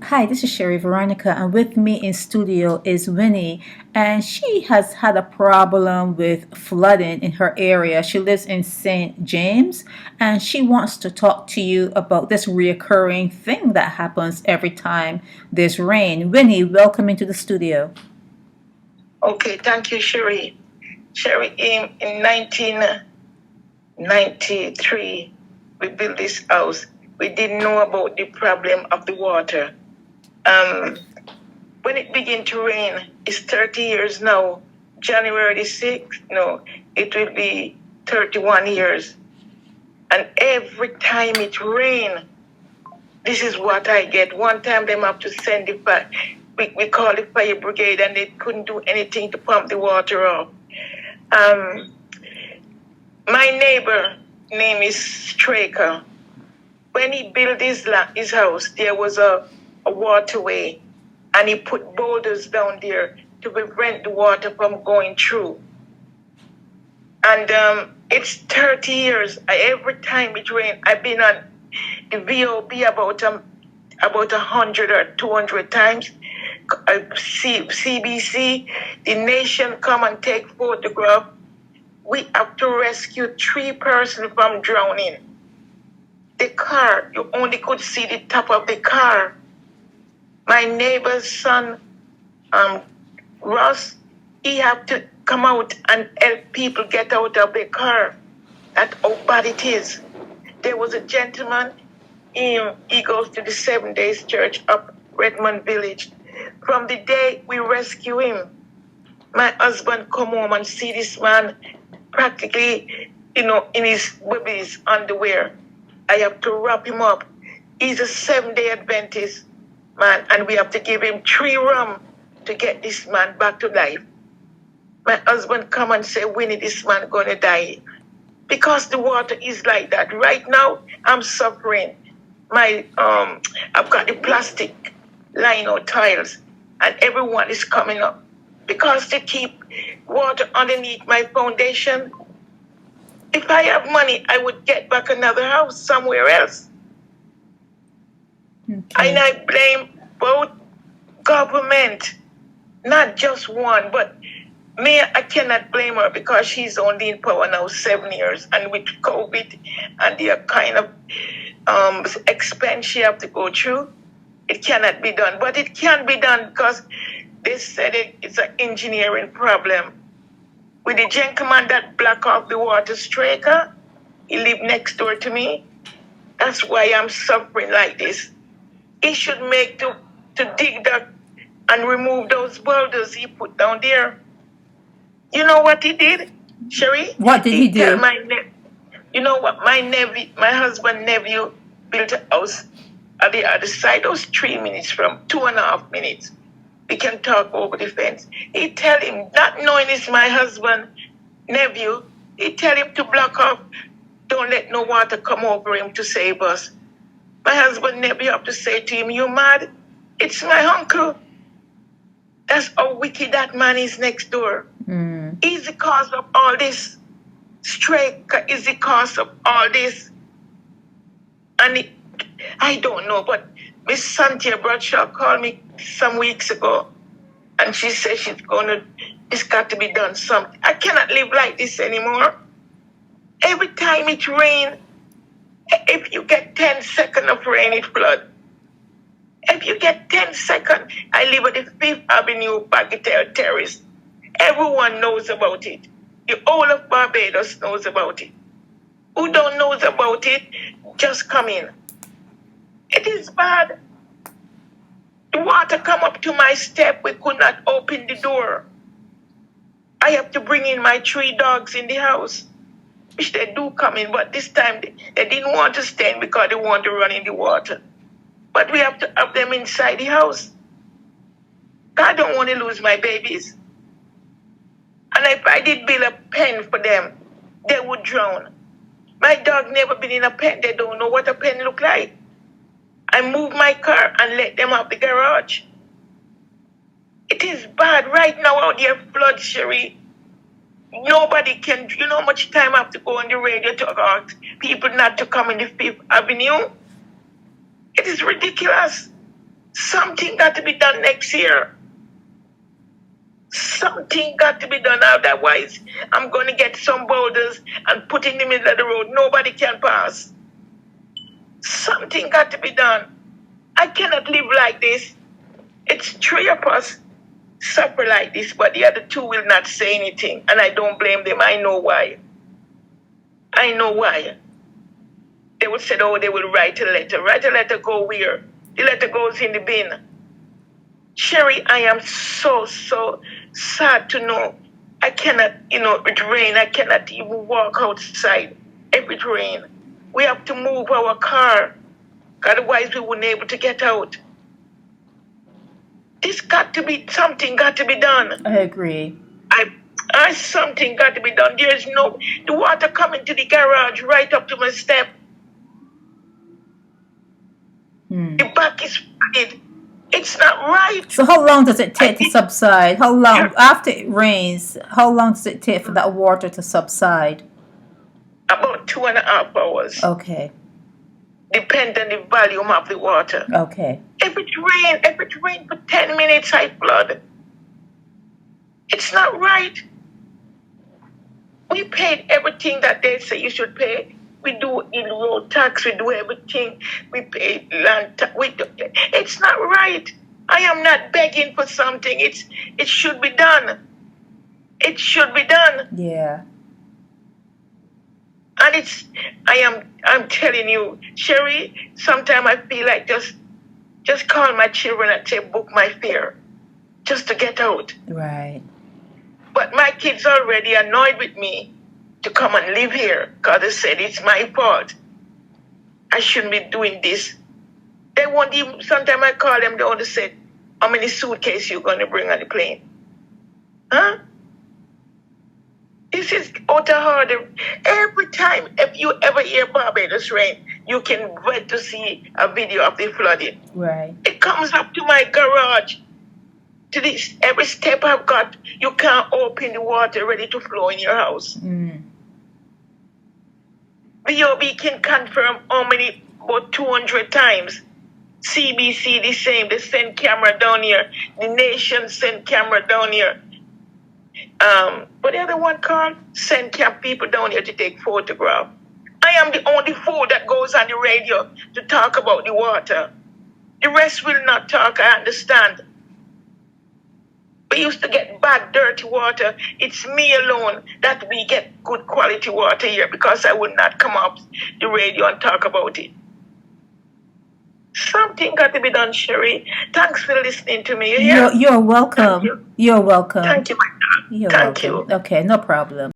Hi, this is Sherry Veronica, and with me in studio is Winnie, and she has had a problem with flooding in her area. She lives in St. James, and she wants to talk to you about this reoccurring thing that happens every time there's rain. Winnie, welcome into the studio. Okay, thank you, Sherry. Sherry, in 1993, we built this house. We didn't know about the problem of the water. When it began to rain, it's 30 years now. January the 6th, no, it will be 31 years. And every time it rains, this is what I get. One time they have to send the fire. We call the fire brigade, and they couldn't do anything to pump the water off. Um, my neighbor name is Straker. When he built his house, there was a waterway, and he put boulders down there to prevent the water from going through. And it's 30 years. Every time it rains, I've been on the VOB about 100 or 200 times. CBC, the nation come and take photograph. We have to rescue 3 persons from drowning. The car, you only could see the top of the car. My neighbor's son, Ross, he had to come out and help people get out of the car. That's how bad it is. There was a gentleman, he goes to the 7 Days Church up Redmond Village. From the day we rescue him, my husband come home and see this man practically, in his baby's underwear. I have to wrap him up. He's a 7-day Adventist man, and we have to give him 3 rum to get this man back to life. My husband come and say, Winnie, this man gonna die. Because the water is like that. Right now, I'm suffering. I've got the plastic lino tiles, and everyone is coming up. Because they keep water underneath my foundation. If I have money, I would get back another house somewhere else. Okay. And I blame both government, not just one, but me, I cannot blame her because she's only in power now 7 years. And with COVID and the kind of expense she have to go through, it cannot be done. But it can be done because they said it's an engineering problem. With the gentleman that block off the water striker, he live next door to me. That's why I'm suffering like this. He should make to dig that and remove those boulders he put down there. You know what he did, Sherry? What did he do? Tell you know what? My husband nephew built a house at the other side. Those 3 minutes from 2.5 minutes. We can talk over the fence. He tell him, not knowing it's my husband nephew, he tell him to block off. Don't let no water come over him to save us. My husband nephew have to say to him, you mad? It's my uncle. That's how wicked that man is next door. Is the cause of all this. Strike is the cause of all this. And I don't know, but Miss Cynthia Bradshaw called me some weeks ago, and she said it's got to be done something. I cannot live like this anymore. Every time it rains, if you get 10 seconds of rain, it flood. If you get 10 seconds, I live at the 5th Avenue Bagatelle Terrace. Everyone knows about it. The whole of Barbados knows about it. Who don't knows about it, just come in. It is bad. The water come up to my step. We could not open the door. I have to bring in my 3 dogs in the house, which they do come in, but this time they didn't want to stay in because they want to run in the water. But we have to have them inside the house. I don't want to lose my babies. And if I did build a pen for them, they would drown. My dog never been in a pen. They don't know what a pen look like. I move my car and let them out the garage. It is bad right now out there, flood, Sherry. Nobody can, you know how much time I have to go on the radio to ask people not to come in the 5th Avenue? It is ridiculous. Something got to be done next year. Something got to be done. Otherwise, I'm going to get some boulders and put in the middle of the road. Nobody can pass. Something got to be done. I cannot live like this. It's three of us suffer like this, but the other two will not say anything. And I don't blame them. I know why. I know why. They would say, oh, they will write a letter. Write a letter, go where? The letter goes in the bin. Sherry, I am so sad to know I cannot, with rain, I cannot even walk outside if it rain. We have to move our car. Otherwise, we wouldn't be able to get out. Something got to be done. I agree. Something got to be done. The water coming to the garage right up to my step. The back is flooded. It's not right. So how long does it take to subside? How long, after it rains, how long does it take for that water to subside? About 2.5 hours. Okay. Depend on the volume of the water. Okay. If it rain for 10 minutes, I flood. It's not right. We paid everything that they say you should pay. We do road tax, we do everything. We pay land tax. It's not right. I am not begging for something. It should be done. It should be done. Yeah. And I'm telling you, Sherry, sometimes I feel like just call my children and say, book my fare, just to get out. Right. But my kids are already annoyed with me to come and live here because they said it's my fault. I shouldn't be doing this. They won't even, sometimes I call them, they only say, how many suitcases you going to bring on the plane? Huh? This is out of order. Every time, if you ever hear Barbados rain, you can wait to see a video of the flooding. Right. It comes up to my garage. To this, every step I've got, you can't open the water ready to flow in your house. BOB can confirm how many, about 200 times. CBC the same, they send camera down here. The nation send camera down here. But the other one called, send people down here to take photograph. I am the only fool that goes on the radio to talk about the water. The rest will not talk, I understand. We used to get bad, dirty water. It's me alone that we get good quality water here because I would not come up the radio and talk about it. Something got to be done, Sherry. Thanks for listening to me. You're welcome. Thank you. You're welcome. Thank you, my God. You're Thank welcome. you. Okay, no problem.